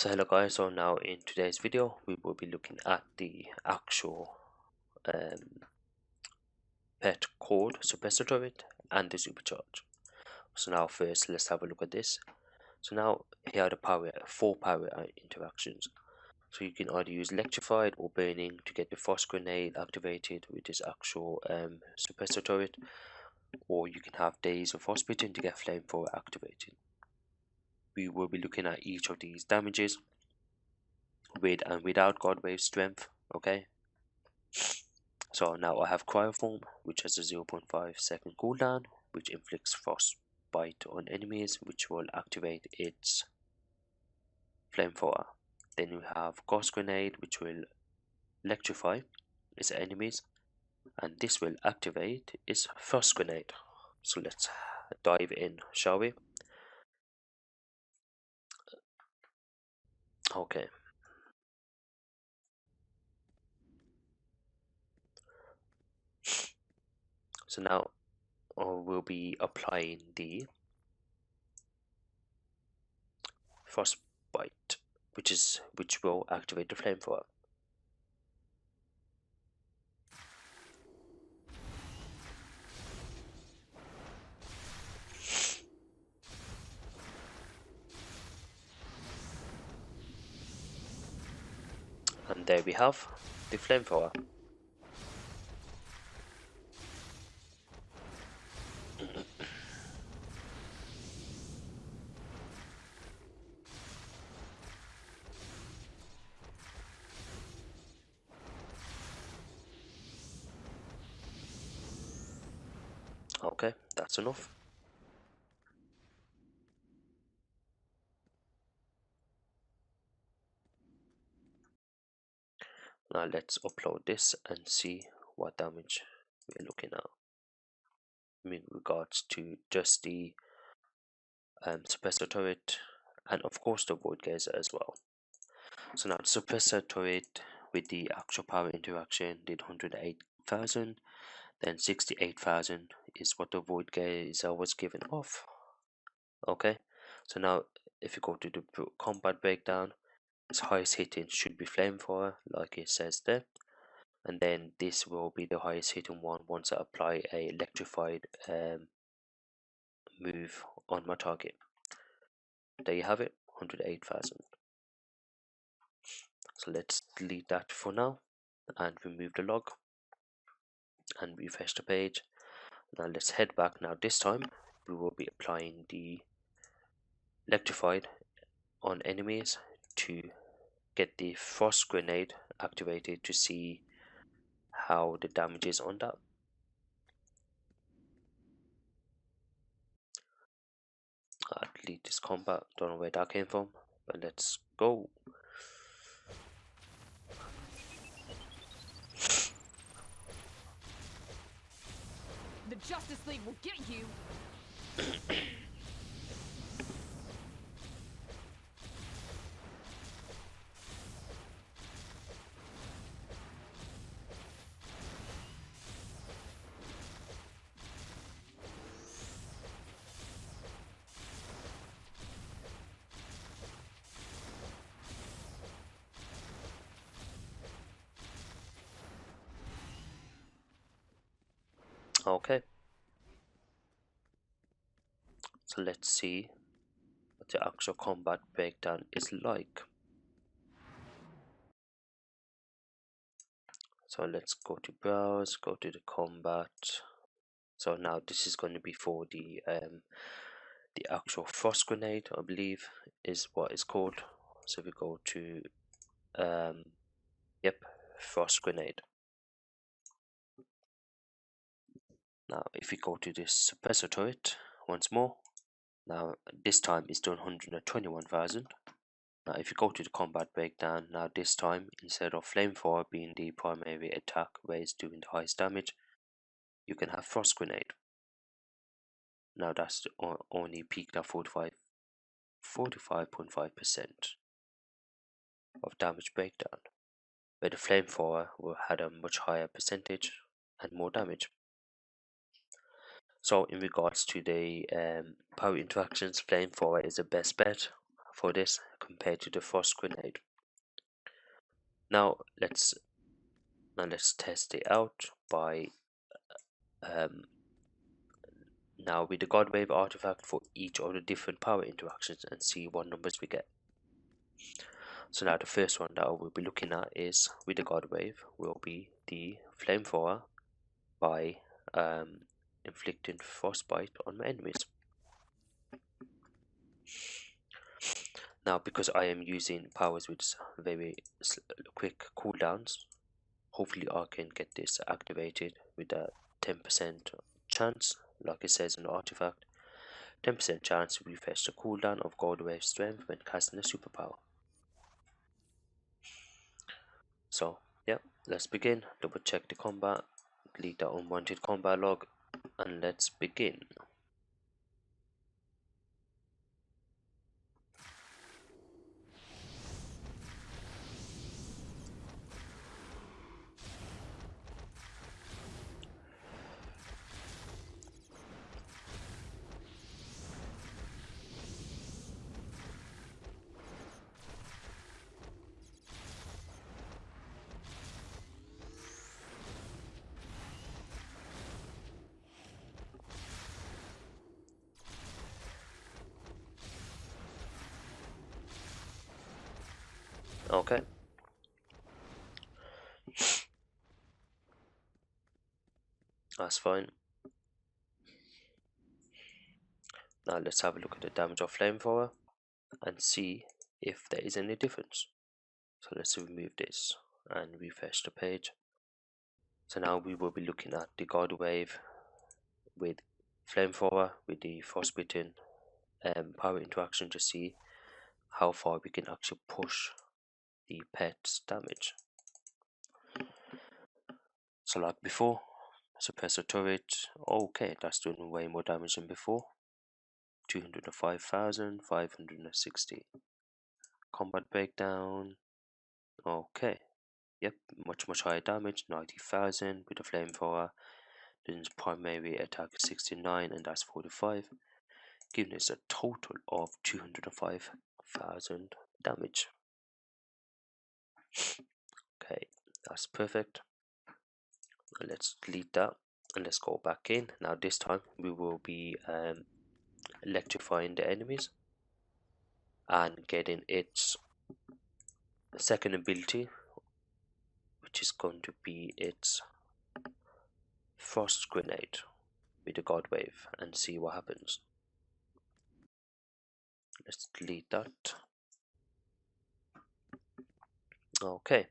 So hello guys, so now in today's video we will be looking at the actual pet called Supressor turret and the supercharge. So now first let's have a look at this. So now here are the four power interactions. So you can either use electrified or burning to get the frost grenade activated with this actual suppressor turret, or you can have days of frostbitten to get flamethrower activated. We will be looking at each of these damages with and without Godwave strength, okay? So now I have Cryoform, which has a 0.5 second cooldown, which inflicts frostbite on enemies, which will activate its flamethrower. Then you have Ghost Grenade, which will electrify its enemies, and this will activate its Frost Grenade. So let's dive in, shall we? Okay. So now we'll be applying the Frostbite, which will activate the flamethrower. And there we have the flamethrower. Okay, that's enough. Now let's upload this and see what damage we're looking at in regards to just the suppressor turret and of course the void geyser as well. So now the suppressor turret with the actual power interaction did 108,000, then 68,000 is what the void geyser was given off. Okay, so now if you go to the combat breakdown, its highest hitting should be flamethrower like it says there, and then this will be the highest hitting one once I apply a electrified move on my target. There you have it, 108,000. So let's delete that for now and remove the log and refresh the page. Now let's head back. Now this time we will be applying the electrified on enemies to get the frost grenade activated to see how the damage is on that. I'll delete this combat, don't know where that came from, but let's go. The Justice League will get you! Okay, so let's see what the actual combat breakdown is like. So let's go to browse, go to the combat. So now this is going to be for the actual frost grenade, I believe is what it's called. So we go to yep, frost grenade. Now if we go to this suppressor turret once more, now this time it's done 121,000. Now if you go to the combat breakdown, now this time instead of flamethrower being the primary attack where it's doing the highest damage, you can have frost grenade. Now that's only peaked at 45.5% of damage breakdown, where the flamethrower had a much higher percentage and more damage. So in regards to the power interactions, flamethrower is the best bet for this compared to the frost grenade. Now let's test it out by now with the God Wave artifact for each of the different power interactions and see what numbers we get. So now the first one that we'll be looking at is with the God Wave will be the Flamethrower by inflicting frostbite on my enemies. Now because I am using powers with very quick cooldowns, hopefully I can get this activated with a 10% chance, like it says in the artifact. 10% chance to refresh the cooldown of God Wave Strength when casting a superpower. So, yeah, let's begin. Double check the combat, delete the unwanted combat log, and let's begin. Okay. That's fine. Now let's have a look at the damage of Flamethrower and see if there is any difference. So let's remove this and refresh the page. So now we will be looking at the God Wave with Flamethrower with the Frostbitten power interaction to see how far we can actually push the pet's damage. So like before, Suppressor turret, okay, that's doing way more damage than before. 205,560. Combat breakdown, okay, yep, much higher damage, 90,000 with the flamethrower. Then primary attack is 69 and that's 45, giving us a total of 205,000 damage. Okay, that's perfect. Let's delete that and let's go back in. Now this time we will be electrifying the enemies and getting its second ability, which is going to be its frost grenade with the God Wave, and see what happens. Let's delete that. Okay.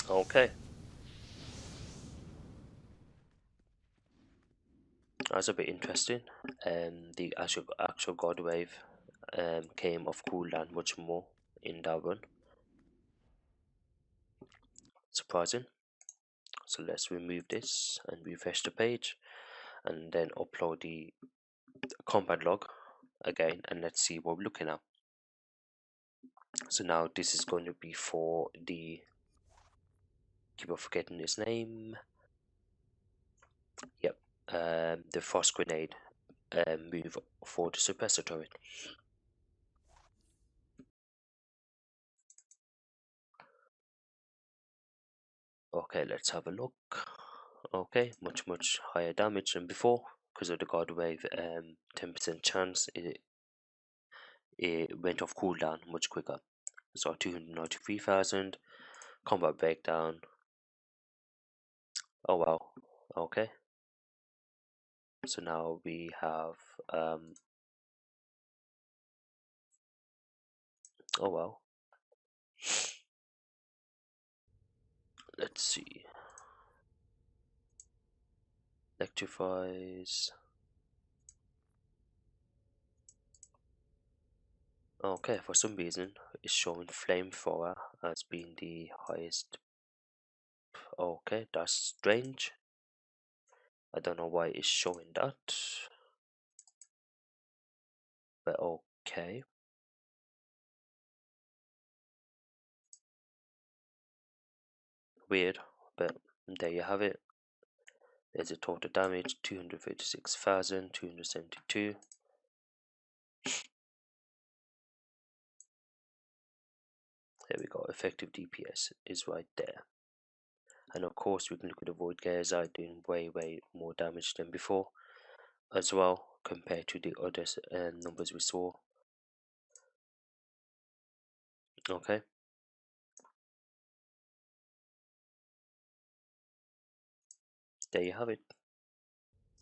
Okay. That's a bit interesting. The actual God Wave came off cooldown much more in that one. Surprising. So let's remove this and refresh the page and then upload the combat log again and let's see what we're looking at. So now this is going to be for the, keep on forgetting his name. Yep, the frost grenade move for the suppressor turret. Okay, let's have a look. Okay, much higher damage than before because of the God Wave. 10% chance it went off cooldown much quicker. So 293,000. Combat breakdown. Oh wow. Okay. So now we have oh wow. Let's see. Electrifies. Okay, for some reason it's showing flamethrower as being the highest. Okay, that's strange. I don't know why it's showing that, but okay. Weird, but there you have it. There's a total damage 236,272. There we go, effective DPS is right there. And of course, we can look at the Void Gazer doing way more damage than before as well, compared to the other numbers we saw. Okay, there you have it.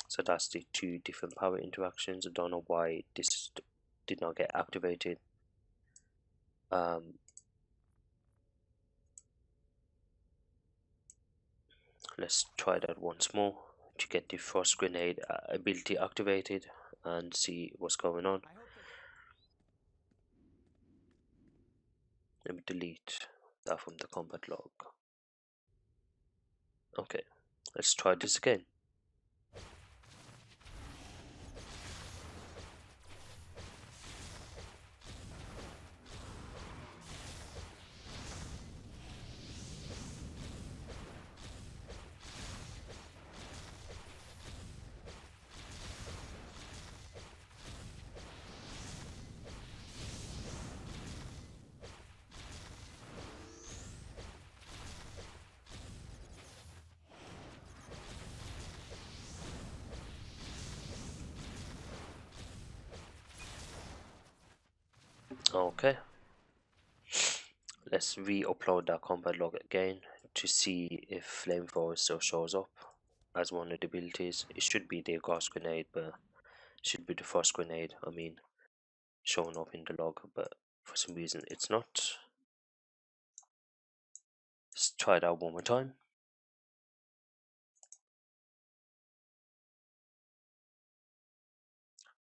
So that's the two different power interactions. I don't know why this did not get activated. Let's try that once more to get the Frost Grenade ability activated and see what's going on. Let me delete that from the combat log. Okay, let's try this again. Okay, let's re-upload that combat log again to see if Flamethrower still shows up as one of the abilities. It should be the Ghost Grenade, but it should be the Frost Grenade, I mean, showing up in the log, but for some reason it's not. Let's try that one more time.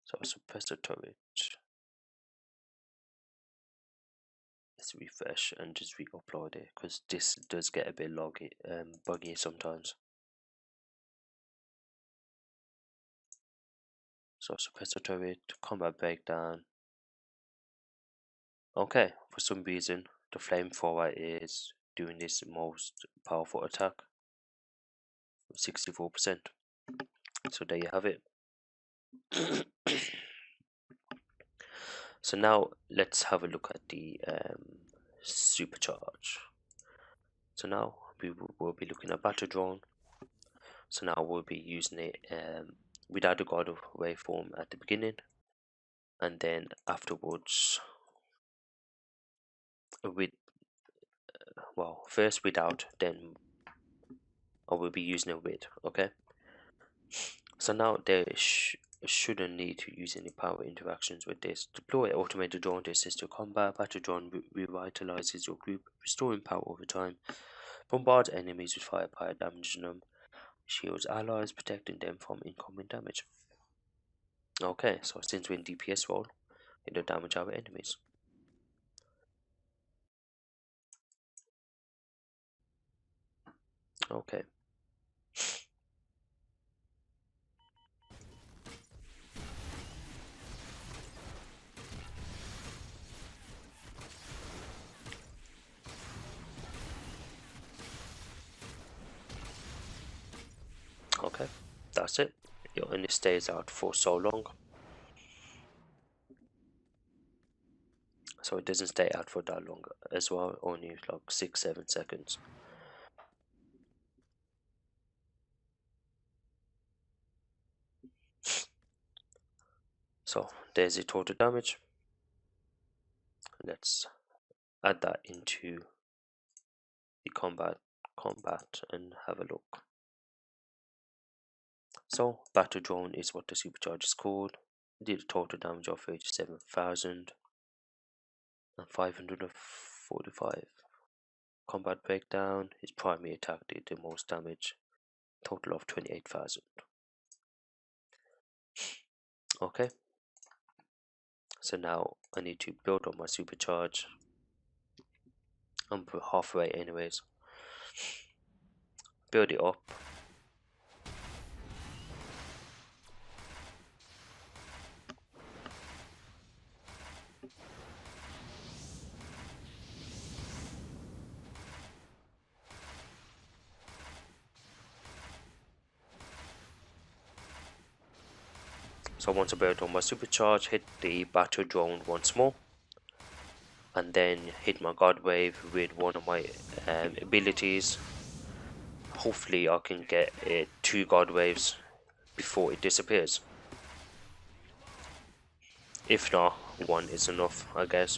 So Suppressor turret. Let's refresh and just re-upload it because this does get a bit buggy sometimes. So Suppressor turret, combat breakdown. Okay, for some reason the flamethrower is doing this most powerful attack, 64%. So there you have it. So now let's have a look at the supercharge. So now we will be looking at battle drone. So now we'll be using it without the god of waveform at the beginning, and then afterwards with first without, then I will be using it with. Okay, so now there shouldn't need to use any power interactions with this. Deploy automated drone to assist your combat. Battle drone revitalizes your group, restoring power over time. Bombard enemies with firepower, damaging them. Shields allies, protecting them from incoming damage. Okay, so since we're in DPS role, it'll damage our enemies. Okay. Okay, that's it. It only stays out for so long, so it doesn't stay out for that long as well, only like 6-7 seconds. So there's the total damage. Let's add that into the combat and have a look. So battle drone is what the supercharge is called. Did a total damage of 37,545. Combat breakdown, his primary attack did the most damage, total of 28,000. Okay, So now I need to build up my supercharge. I'm halfway anyways. Build it up. So once I build on my supercharge, hit the battle drone once more, and then hit my god wave with one of my abilities. Hopefully I can get 2 god waves before it disappears. If not, 1 is enough, I guess.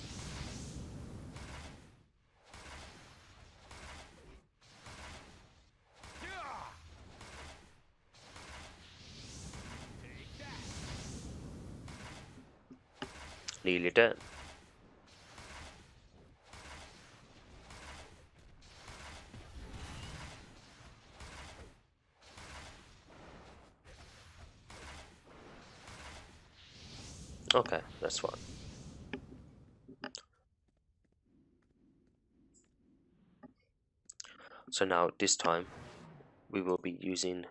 Nearly dead. Okay, that's fine. So now this time we will be using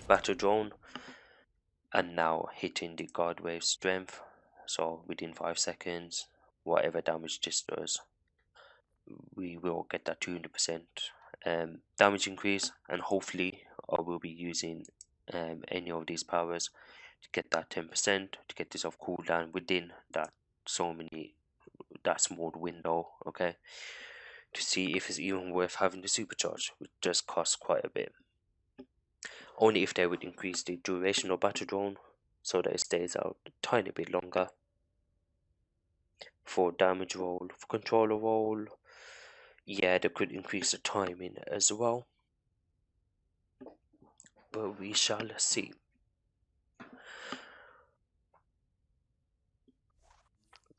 battle drone and now hitting the god wave strength. So within 5 seconds, whatever damage this does, we will get that 200% damage increase, and hopefully I will be using any of these powers to get that 10% to get this off cooldown within that that small window, okay, to see if it's even worth having the supercharge, which just costs quite a bit. Only if they would increase the duration of battle drone so that it stays out a tiny bit longer for damage roll, for controller roll. Yeah, they could increase the timing as well, but we shall see.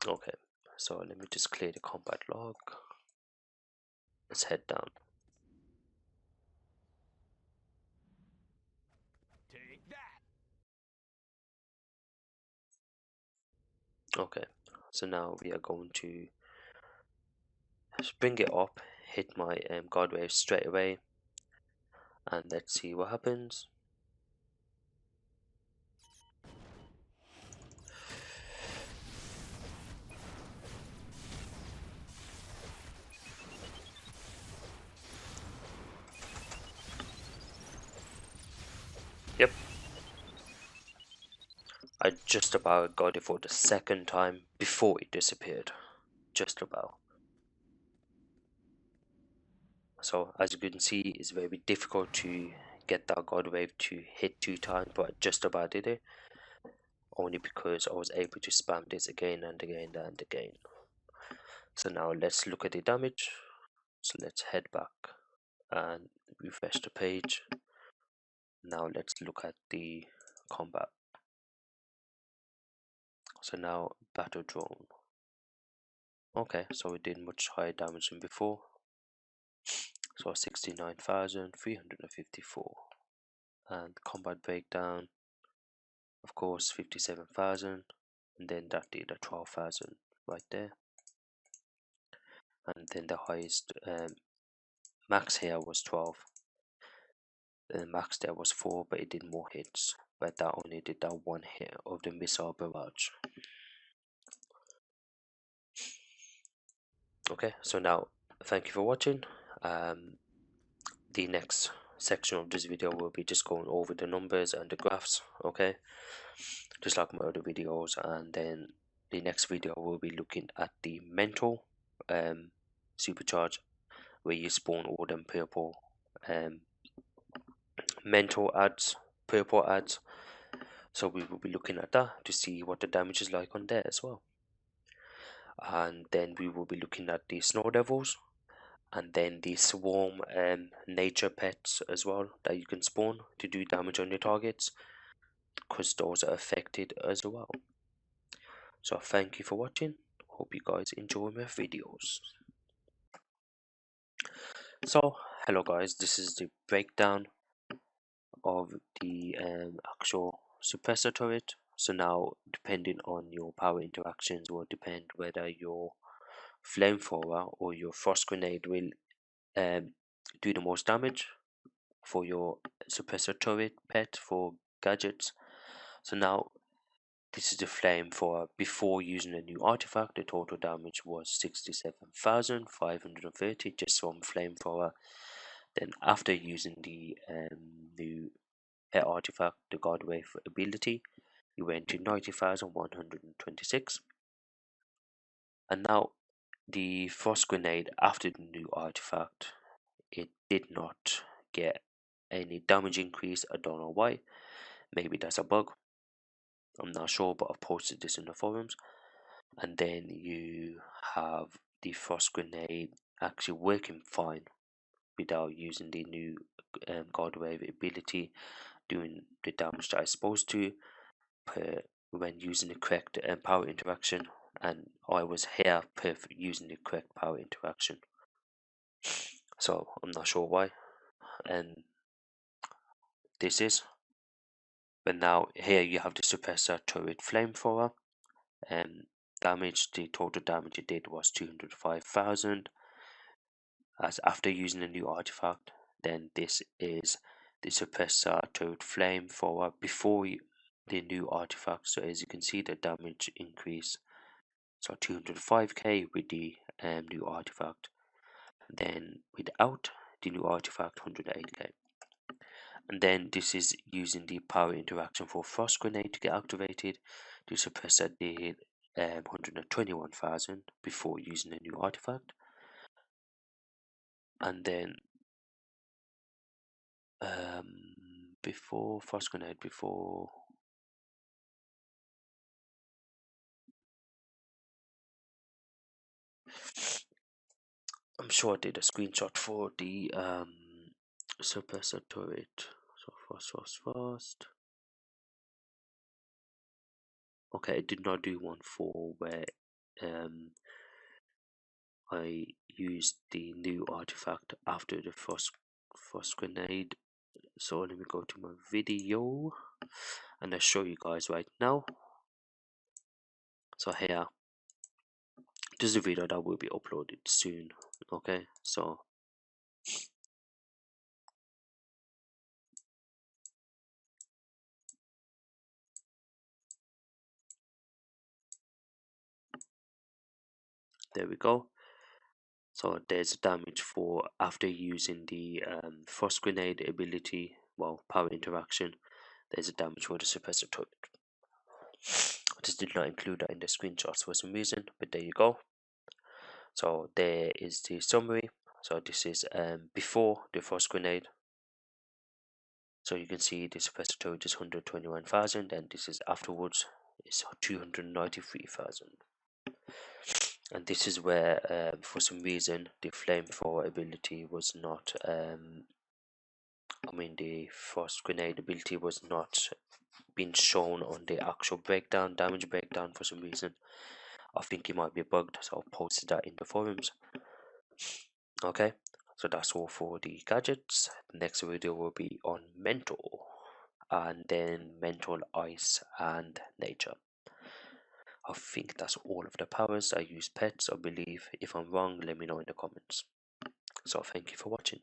Okay, so let me just clear the combat log. Let's head down. Take that. Okay, so now we are going to bring it up, hit my god wave straight away, and let's see what happens. Yep, I just about got it for the second time before it disappeared. Just about. So as you can see, it's very difficult to get that god wave to hit 2 times, but I just about did it. Only because I was able to spam this again and again and again. So now let's look at the damage. So let's head back and refresh the page. Now let's look at the combat. So now battle drone. Okay, so we did much higher damage than before. So 69,354. And combat breakdown, of course, 57,000. And then that did a 12,000 right there. And then the highest max here was 12. The max there was 4, but it did more hits. But that only did that 1 hit of the missile barrage. Okay, so now thank you for watching. The next section of this video will be just going over the numbers and the graphs, okay, just like my other videos. And then the next video will be looking at the mental supercharge, where you spawn all them purple mental ads, purple ads. So we will be looking at that to see what the damage is like on there as well. And then we will be looking at the snow devils, and then the swarm nature pets as well that you can spawn to do damage on your targets, because those are affected as well. So thank you for watching. Hope you guys enjoy my videos. So hello guys, this is the breakdown of the actual suppressor turret. So now, depending on your power interactions, will depend whether your flamethrower or your frost grenade will um, do the most damage for your suppressor turret pet for gadgets. So now, this is the flamethrower before using a new artifact. The total damage was 67,530 just from flamethrower. Then after using the new pet artifact, the Godwave ability, you went to 90,126. And now the frost grenade after the new artifact, it did not get any damage increase. I don't know why. Maybe that's a bug. I'm not sure, but I've posted this in the forums. And then you have the frost grenade actually working fine without using the new God Wave ability, doing the damage that it's supposed to per when using the correct power interaction. And I was here perfect using the correct power interaction, so I'm not sure why. And this is, but now here you have the suppressor turret flamethrower. And damage, the total damage it did was 205,000 as after using a new artifact. Then this is the suppressor turret flamethrower before the new artifact. So as you can see, the damage increase, so 205k with the new artifact, then without the new artifact 108k. And then this is using the power interaction for frost grenade to get activated. The suppressor did 121,000 before using a new artifact. And then before frost grenade, before I'm sure I did a screenshot for the suppressor turret. So fast. Okay, I did not do one for where um I used the new artifact after the frost grenade. So let me go to my video and I'll show you guys right now. So here, this is a video that will be uploaded soon. Okay, so there we go. So there's damage for after using the frost grenade ability, well, power interaction. There's a damage for the suppressor turret. I just did not include that in the screenshots for some reason, but there you go. So there is the summary. So this is before the frost grenade. So you can see the suppressor turret is 121,000, and this is afterwards is 293,000. And this is where, for some reason, the flamethrower ability was not. The frost grenade ability was not being shown on the actual breakdown, damage breakdown for some reason. I think it might be bugged, so I'll post that in the forums. Okay, so that's all for the gadgets. The next video will be on mental, and then mental, ice, and nature. I think that's all of the powers. I use pets, I believe. If I'm wrong, let me know in the comments. So thank you for watching.